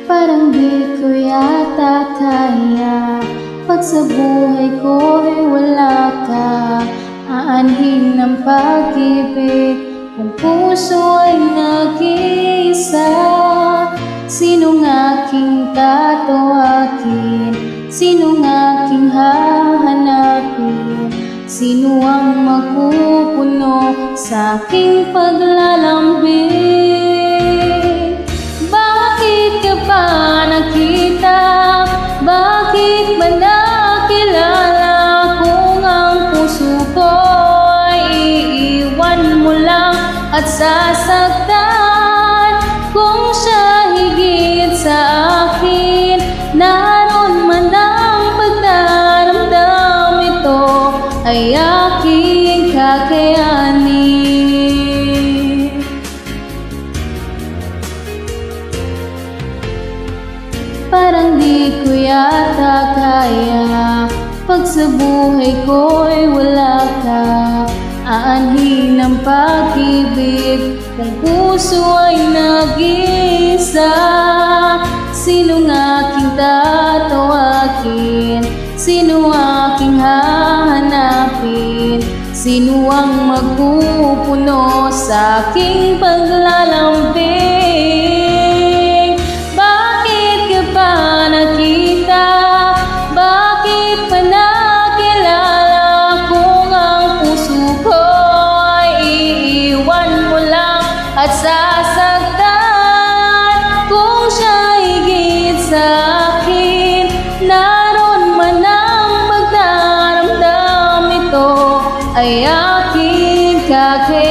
Parang di ko yata kaya pag sa buhay ko'y wala ka. Aanhin ng pag-ibig kung puso ay nag-iisa. Sinong aking tatawakin? Sinong aking hahanapin? Sino ang mapupuno sa aking paglalambing? Bakit ka pa nakita? Bakit ba nakilala kung ang puso ko ay iiwan mo lang at sasaktan? Kung siya higit sa akin, naroon man ang pagdaramdam, ito ay aking kakayanin. Parang di ko yata kaya pag sa buhay ko'y wala ka. Aanhin ng pag-ibig kung puso ay nag-iisa. Sinong aking tatawakin? Sino aking hahanapin? Sino ang magpupuno sa aking paglalambing? Bakit ka pa nakita? Bakit pa nakilala kung ang puso ko ay iiwan mo lang at sasaktan? Kung siya higit sa akin, naroon man ang pagdaramdam, ito ay aking kakayanin.